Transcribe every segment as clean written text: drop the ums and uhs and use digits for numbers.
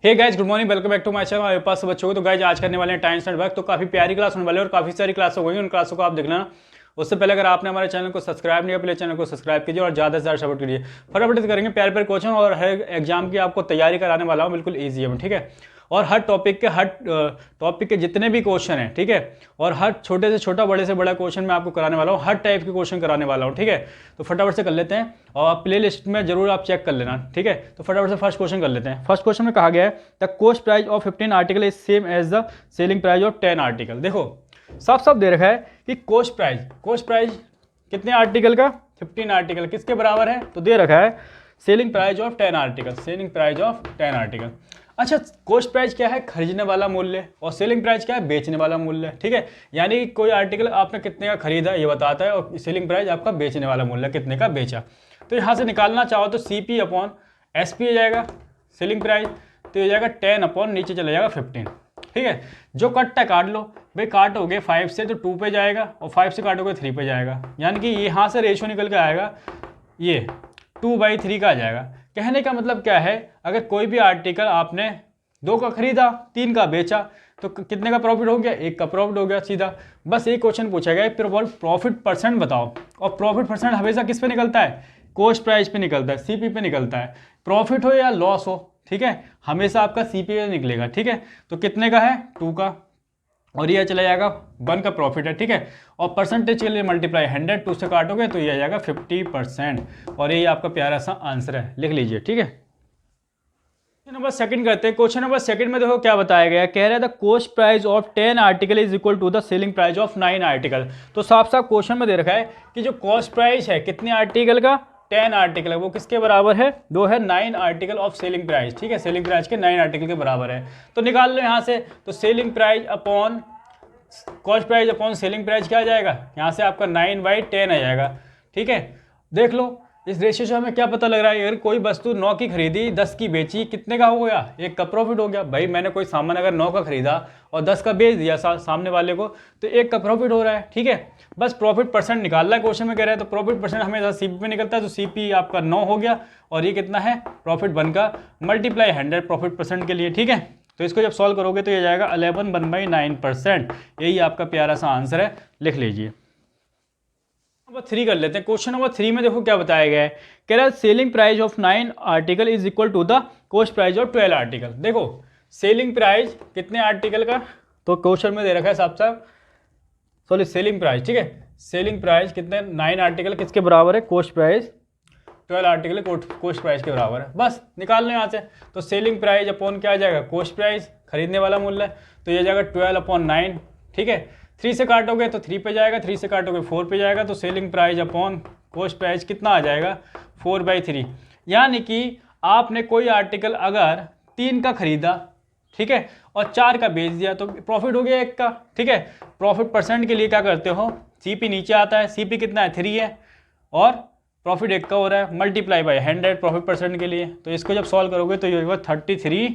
Hey guys, good morning, welcome back to my channel. हमारे पास बच्चों को तो गाइस आज करने वाले हैं टाइम स्टैंड वर्क। तो काफी प्यारी क्लास होने वाली है और काफी सारी क्लास होंगी, उन क्लासों को आप देख लेना। उससे पहले अगर आपने हमारे चैनल को सब्सक्राइब नहीं किया, पहले चैनल को सब्सक्राइब कीजिए और ज़्यादा से ज़्यादा सपोर्ट कीजिए। फटाफट से करेंगे प्यारे प्यारे क्वेश्चन और हर एग्जाम की आपको तैयारी कराने वाला हूँ, बिल्कुल ईजी है, ठीक है। और हर टॉपिक के जितने भी क्वेश्चन हैं, ठीक है, और हर छोटे से छोटा बड़े से बड़ा क्वेश्चन मैं आपको कराने वाला हूँ, हर टाइप के क्वेश्चन कराने वाला हूँ, ठीक है। तो फटाफट से कर लेते हैं और आप प्ले लिस्ट में जरूर आप चेक कर लेना, ठीक है। तो फटाफट से फर्स्ट क्वेश्चन कर लेते हैं। फर्स्ट क्वेश्चन में कहा गया है the cost price of 15 article is same as the selling price of 10 article. देखो साफ साफ दे रखा है कि कॉस्ट प्राइस कितने आर्टिकल का, 15 आर्टिकल, किसके बराबर है, तो दे रखा है selling price of 10 article, selling price of 10 article. अच्छा, कॉस्ट प्राइस क्या है, खरीदने वाला मूल्य, और सेलिंग प्राइस क्या है, बेचने वाला मूल्य, ठीक है। यानी कि कोई आर्टिकल आपने कितने का खरीदा ये बताता है और सेलिंग प्राइस आपका बेचने वाला मूल्य कितने का बेचा। तो यहाँ से निकालना चाहो तो CP अपॉन SP हो जाएगा सेलिंग प्राइस, तो ये जाएगा 10 अपॉन नीचे चला जाएगा 15, ठीक है। जो कटता काट लो भाई, काटोगे 5 से तो 2 पे जाएगा और 5 से काटोगे 3 पे जाएगा, यानी कि यहाँ से रेशियो निकल के आएगा ये 2/3 का आ जाएगा। कहने का मतलब क्या है, अगर कोई भी आर्टिकल आपने 2 का खरीदा 3 का बेचा तो कितने का प्रॉफिट हो गया, 1 का प्रॉफिट हो गया सीधा। बस एक क्वेश्चन पूछा गया फिर प्रॉफिट परसेंट बताओ, और प्रॉफिट परसेंट हमेशा किस पे निकलता है, कॉस्ट प्राइस पे निकलता है, CP पे निकलता है। प्रॉफिट हो या लॉस हो, ठीक है, हमेशा आपका CP पे निकलेगा, ठीक है। तो कितने का है, 2 का, और ये चला जाएगा 1 का प्रॉफिट है, ठीक है। और परसेंटेज के लिए मल्टीप्लाई 100, 2 से काटोगे तो ये आ जाएगा 50%, और ये आपका प्यारा सा आंसर है, लिख लीजिए, ठीक है। क्वेश्चन नंबर सेकंड करते हैं। क्वेश्चन नंबर सेकंड में देखो क्या बताया गया है, कह रहा है the cost price of 10 article is equal to the selling price of 9 article. तो साफ साफ क्वेश्चन में दे रखा है कि जो कॉस्ट प्राइस है कितने आर्टिकल का, 10 आर्टिकल है, वो किसके बराबर है, वो है 9 आर्टिकल ऑफ सेलिंग प्राइस, ठीक है। सेलिंग प्राइस के 9 आर्टिकल के बराबर है। तो निकाल लो यहाँ से, तो selling price upon cost price upon selling price क्या आ जाएगा, यहाँ से आपका 9/10 आ जाएगा, ठीक है। देख लो इस रेशियो से हमें क्या पता लग रहा है, अगर कोई वस्तु 9 की खरीदी 10 की बेची, कितने का हो गया, 1 का प्रॉफिट हो गया। भाई मैंने कोई सामान अगर 9 का खरीदा और 10 का बेच दिया सामने वाले को, तो 1 का प्रॉफिट हो रहा है, ठीक है। बस प्रॉफिट परसेंट निकालना है क्वेश्चन में कह रहा है, तो प्रॉफिट परसेंट हमेशा CP पे निकलता है, तो CP आपका 9 हो गया, और ये कितना है, प्रॉफिट 1 का मल्टीप्लाई 100 प्रॉफिट परसेंट के लिए, ठीक है। तो इसको जब सॉल्व करोगे तो ये जाएगा 11 1/9%, यही आपका प्यारा सा आंसर है, लिख लीजिए। नंबर 3 कर लेते हैं। क्वेश्चन नंबर 3 में देखो क्या बताया गया है, कह रहा है selling price of 9 article is equal to the cost price of 12 article. देखो सेलिंग प्राइस कितने आर्टिकल का, तो क्वेश्चन में दे रखा है साफ साफ, सॉरी सेलिंग प्राइस, ठीक है, सेलिंग प्राइस कितने, 9 आर्टिकल किसके बराबर है, cost price 12 article cost price के बराबर है। बस निकाल लो यहाँ से, तो सेलिंग प्राइस अपॉन क्या आ जाएगा, कॉस्ट प्राइस, खरीदने वाला मूल्य, तो ये जाएगा 12/9, ठीक है। 3 से काटोगे तो 3 पे जाएगा, 3 से काटोगे 4 पे जाएगा, तो selling price upon cost price कितना आ जाएगा, 4/3। यानी कि आपने कोई आर्टिकल अगर 3 का खरीदा, ठीक है, और 4 का बेच दिया, तो प्रॉफिट हो गया 1 का, ठीक है। प्रॉफिट परसेंट के लिए क्या करते हो, CP नीचे आता है, CP कितना है, 3 है, और प्रॉफिट 1 का हो रहा है, मल्टीप्लाई बाय 100 प्रॉफिट परसेंट के लिए। तो इसको जब सॉल्व करोगे तो ये होगा 33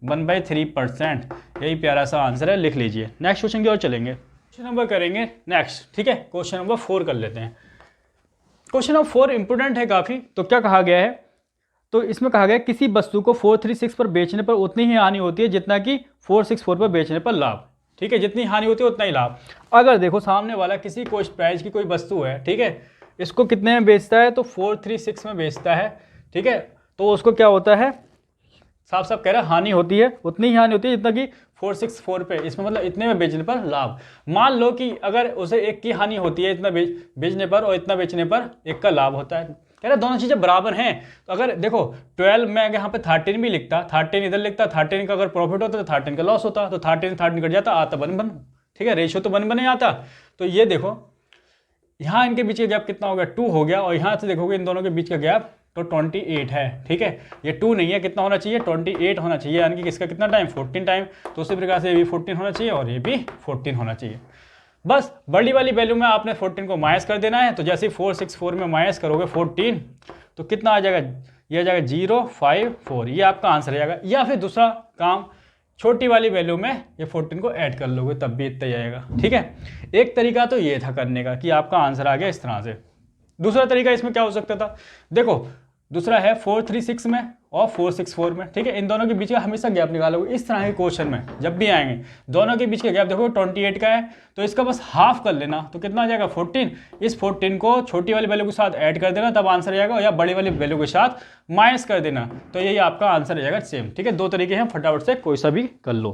1/3%, यही प्यारा सा आंसर है, लिख लीजिए। नेक्स्ट क्वेश्चन की ओर चलेंगे, क्वेश्चन नंबर करेंगे नेक्स्ट, ठीक है। क्वेश्चन नंबर 4 कर लेते हैं। क्वेश्चन नंबर 4 इंपोर्टेंट है काफ़ी। तो क्या कहा गया है, तो इसमें कहा गया है किसी वस्तु को 436 पर बेचने पर उतनी ही हानि होती है जितना कि 464 पर बेचने पर लाभ, ठीक है। जितनी हानि होती है उतना ही लाभ। अगर देखो सामने वाला किसी कॉस्ट प्राइस की कोई वस्तु है, ठीक है, इसको कितने में बेचता है, तो 436 में बेचता है, ठीक है। तो उसको क्या होता है, साफ साफ कह रहा है हानि होती है, उतनी ही हानि होती है जितना कि 464 पे, इसमें मतलब इतने में बेचने पर लाभ। मान लो कि अगर उसे 1 की हानि होती है इतना बेचने पर, और इतना बेचने पर 1 का लाभ होता है, कह रहा दोनों चीज़ें बराबर हैं। तो अगर देखो 12 में यहाँ पे 13 भी लिखता, 13 इधर लिखता, 13 का अगर प्रॉफिट होता तो 13 का लॉस होता, तो 13 कट जाता, आता 1 ठीक है, रेशियो तो 1 आता। तो ये देखो यहाँ इनके बीच का गैप कितना हो गया, 2 हो गया, और यहाँ से देखोगे इन दोनों के बीच का गैप तो 28 है, ठीक है। ये 2 नहीं है, कितना होना चाहिए, 28 होना चाहिए, यानी कि किसका कितना टाइम, 14 टाइम। तो उसी प्रकार से ये भी 14 होना चाहिए और ये भी 14 होना चाहिए। बस बड़ी वाली वैल्यू में आपने 14 को माइनस कर देना है। तो जैसे 464 में माइनस करोगे 14, तो कितना आ जाएगा, ये आ जाएगा 054, ये आपका आंसर आ जाएगा। या फिर दूसरा काम, छोटी वाली वैल्यू में ये 14 को ऐड कर लोगे तब भी इतना जाएगा, ठीक है। एक तरीका तो ये था करने का कि आपका आंसर आ गया इस तरह से। दूसरा तरीका इसमें क्या हो सकता था, देखो दूसरा है 436 में और 464 में, ठीक है। इन दोनों के बीच का हमेशा गैप निकालोगे। इस तरह के क्वेश्चन में जब भी आएंगे दोनों के बीच का गैप देखो 28 का है तो इसका बस हाफ कर लेना, तो कितना आ जाएगा 14। इस 14 को छोटी वाली वैल्यू के साथ ऐड कर देना, तब आंसर आ जाएगा, या बड़ी वाली वैल्यू के साथ माइनस कर देना, तो यही आपका आंसर आ जाएगा सेम, ठीक है। दो तरीके हैं, फटाफट से कोई सा भी कर लो।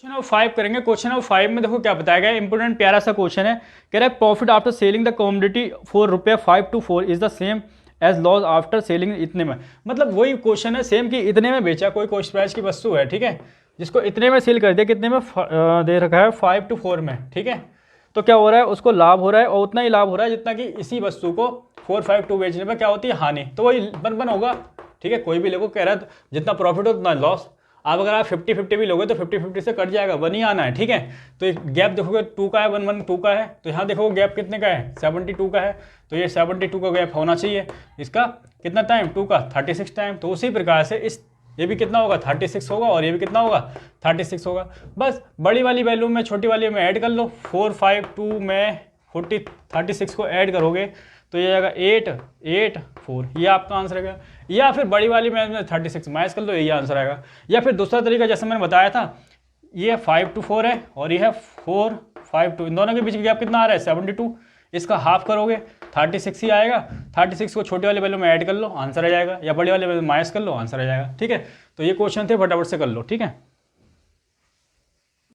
क्वेश्चन नंबर 5 करेंगे। क्वेश्चन नंबर 5 में देखो क्या बताया गया, इंपोर्टेंट प्यारा सा क्वेश्चन है। कह रहा है profit after selling the commodity for ₹5 to 4 is the same as loss after selling इतने में। मतलब वही क्वेश्चन है सेम कि इतने में बेचा, कोई कॉस्ट प्राइस की वस्तु है, ठीक है, जिसको इतने में सेल कर दिया, कितने में दे रखा है 5 to 4 में, ठीक है। तो क्या हो रहा है, उसको लाभ हो रहा है और उतना ही लाभ हो रहा है जितना कि इसी वस्तु को 452 बेचने में क्या होती है हानि, तो वही बन होगा, ठीक है। कोई भी लोगों कह रहा है जितना प्रॉफिट हो उतना लॉस। अब अगर आप 50-50 भी लोगे तो 50-50 से कट जाएगा, 1 ही आना है, ठीक है। तो एक गैप देखोगे 2 का है, 1-1 2 का है, तो यहाँ देखोगे गैप कितने का है 72 का है, तो ये 72 का गैप होना चाहिए। इसका कितना टाइम 2 का 36 टाइम, तो उसी प्रकार से इस ये भी कितना होगा 36 होगा और ये भी कितना होगा 36 होगा। बस बड़ी वाली वैल्यू में छोटी वाली में ऐड कर लो, 452 में 36 को ऐड करोगे तो ये आएगा 884, ये आपका आंसर आएगा। या फिर बड़ी वाली में 36 माइनस कर लो, यही आंसर आएगा। या फिर दूसरा तरीका जैसे मैंने बताया था, ये 5 to 4 है और ये है 452, इन दोनों के बीच गैप कितना आ रहा है 72, इसका हाफ करोगे 36 ही आएगा। 36 को छोटे वाले वैल्यू में ऐड कर लो, आंसर आ जाएगा, या बड़ी वाले वैल्यू में माइनस कर लो, आंसर आ जाएगा, ठीक है। तो ये क्वेश्चन थे, फटाफट से कर लो, ठीक है।